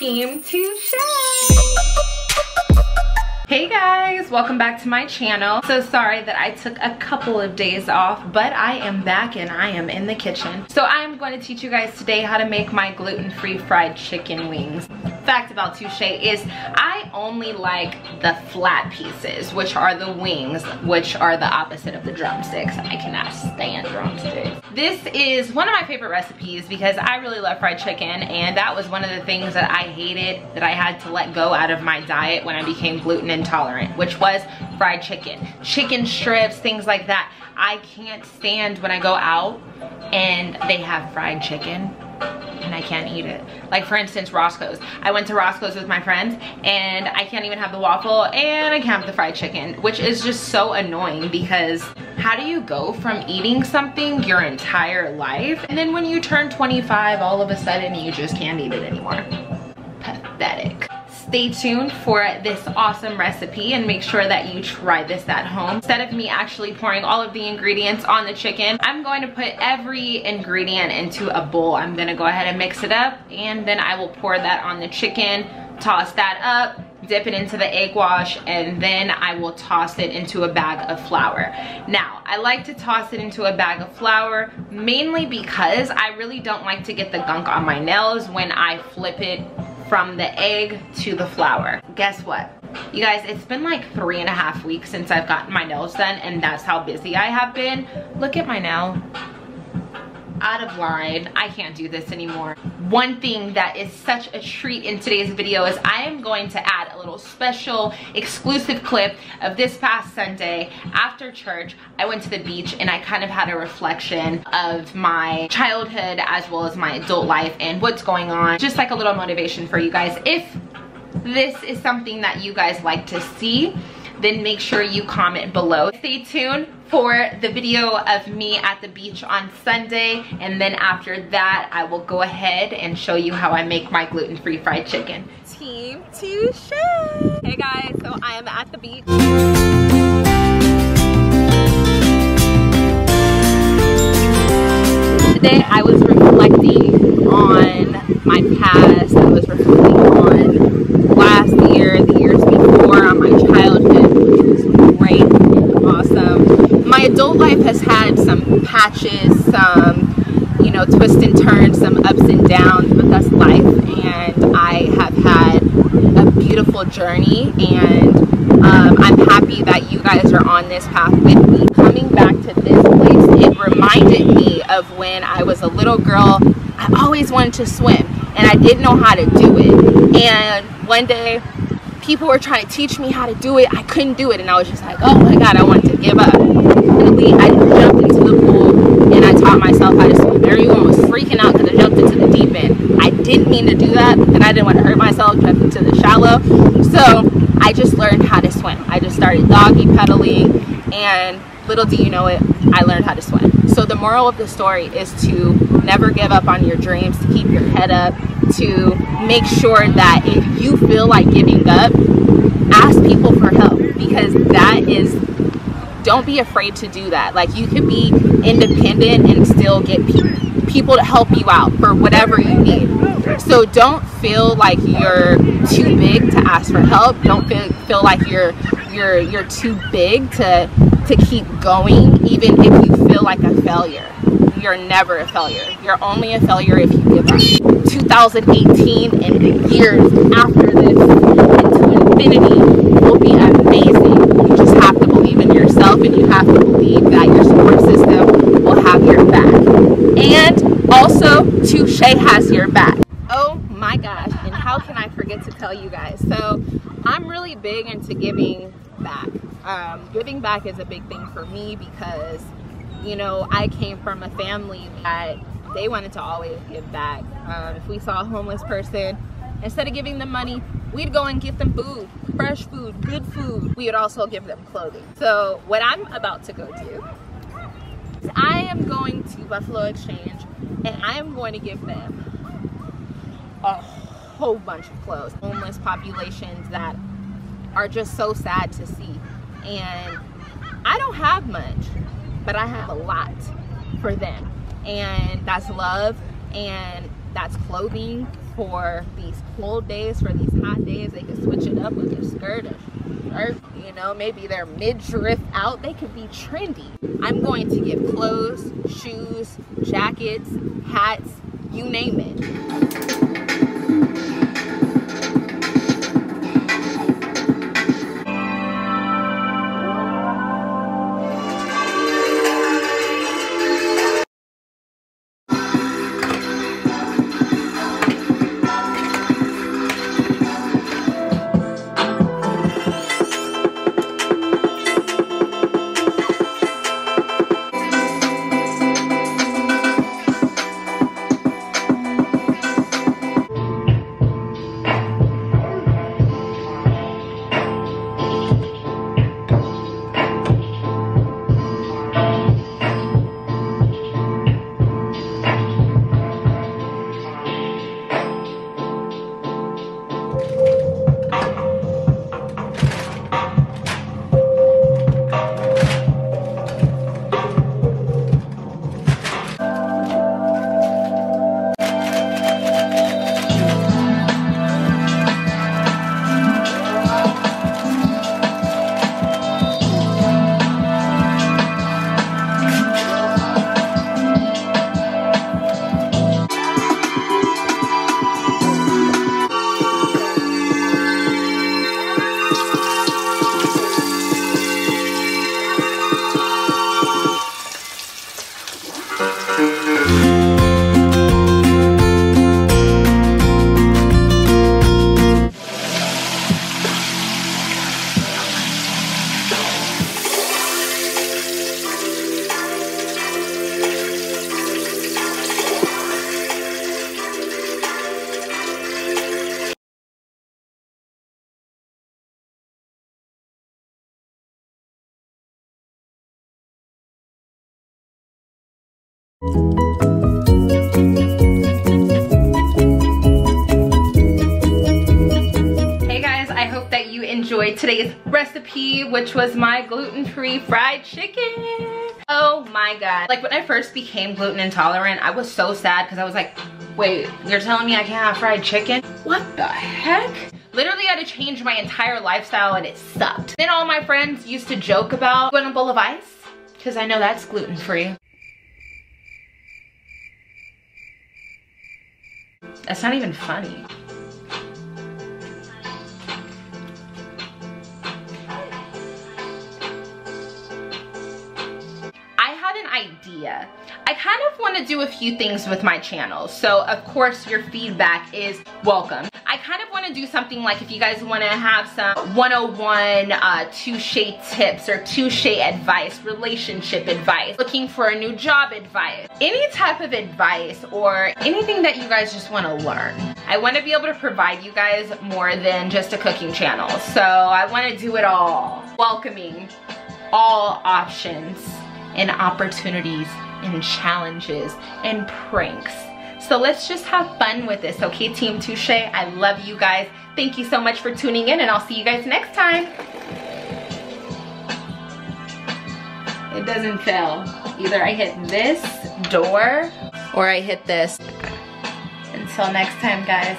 Team Touché. Hey guys, welcome back to my channel. So sorry that I took a couple of days off, but I am back and I am in the kitchen. So I'm going to teach you guys today how to make my gluten-free fried chicken wings. Fact about Touché is I only like the flat pieces, which are the wings, which are the opposite of the drumsticks. I cannot stand drumsticks. This is one of my favorite recipes because I really love fried chicken, and that was one of the things that I hated that I had to let go out of my diet when I became gluten intolerant, which was fried chicken. Chicken strips, things like that. I can't stand when I go out and they have fried chicken and I can't eat it. Like for instance, Roscoe's. I went to Roscoe's with my friends and I can't even have the waffle and I can't have the fried chicken, which is just so annoying because how do you go from eating something your entire life and then when you turn 25, all of a sudden you just can't eat it anymore? Pathetic. Stay tuned for this awesome recipe and make sure that you try this at home. Instead of me actually pouring all of the ingredients on the chicken, I'm going to put every ingredient into a bowl. I'm gonna go ahead and mix it up and then I will pour that on the chicken, toss that up, dip it into the egg wash, and then I will toss it into a bag of flour. Now, I like to toss it into a bag of flour mainly because I really don't like to get the gunk on my nails when I flip it from the egg to the flour. Guess what? You guys, it's been like 3.5 weeks since I've gotten my nails done and that's how busy I have been. Look at my nail. Out of line. I can't do this anymore. One thing that is such a treat in today's video is I am going to add a little special exclusive clip of this past Sunday after church. I went to the beach and I kind of had a reflection of my childhood as well as my adult life and what's going on. Just like a little motivation for you guys. If this is something that you guys like to see, then make sure you comment below. Stay tuned for the video of me at the beach on Sunday, and then after that I will go ahead and show you how I make my gluten-free fried chicken. Team Touché! Hey guys, so I am at the beach. Today I was reflecting on my past. I was reflecting on last year, the years before, on my childhood, which was great, awesome. My adult life has had some patches, some, you know, twists and turns, some ups and downs, but that's life. And I have had a beautiful journey, and I'm happy that you guys are on this path with me. Coming back to this place, it reminded me of when I was a little girl. I always wanted to swim, and I didn't know how to do it. And one day, people were trying to teach me how to do it. I couldn't do it, and I was just like, oh my God, I wanted to give up. Finally, I jumped into the pool, and I taught myself how to swim. Everyone was freaking out because I jumped into the deep end. I didn't mean to do that, and I didn't want to hurt myself, jumped into the shallow. So I just learned how to swim. I just started doggy pedaling, and little do you know it, I learned how to swim. So the moral of the story is to never give up on your dreams, to keep your head up, to make sure that if you feel like giving up, ask people for help, because that is, don't be afraid to do that. Like, you could be independent and still get people to help you out for whatever you need. So don't feel like you're too big to ask for help. Don't feel like you're too big to keep going, even if you feel like a failure. You're never a failure. You're only a failure if you give up. 2018 and the years after this into infinity will be amazing. You just have to believe in yourself, and you have to believe that your support system will have your back. And also, Touché has your back. Oh my gosh, and how can I forget to tell you guys? So I'm really big into giving back. Giving back is a big thing for me because, you know, I came from a family that they wanted to always give back. If we saw a homeless person, instead of giving them money, we'd go and get them food, fresh food, good food. We would also give them clothing. So what I'm about to go do is I am going to Buffalo Exchange and I am going to give them a whole bunch of clothes. Homeless populations that are just so sad to see. And I don't have much, but I have a lot for them. And that's love, and that's clothing, for these cold days, for these hot days. They can switch it up with a skirt, a shirt, you know, maybe they're midriff out. They could be trendy. I'm going to give clothes, shoes, jackets, hats, you name it. Enjoyed today's recipe, which was my gluten-free fried chicken. Oh my god, like when I first became gluten intolerant, I was so sad because I was like, wait, you're telling me I can't have fried chicken? What the heck? Literally I had to change my entire lifestyle and it sucked. Then all my friends used to joke about putting a bowl of ice because I know that's gluten-free. That's not even funny. Idea. I kind of want to do a few things with my channel, so of course your feedback is welcome. I kind of want to do something like if you guys want to have some 101 Touché tips or Touché advice, relationship advice, looking for a new job advice, any type of advice or anything that you guys just want to learn. I want to be able to provide you guys more than just a cooking channel, so I want to do it all. Welcoming all options and opportunities and challenges and pranks. So let's just have fun with this, okay, Team Touché? I love you guys. Thank you so much for tuning in, and I'll see you guys next time. It doesn't fail. Either I hit this door or I hit this. Until next time, guys.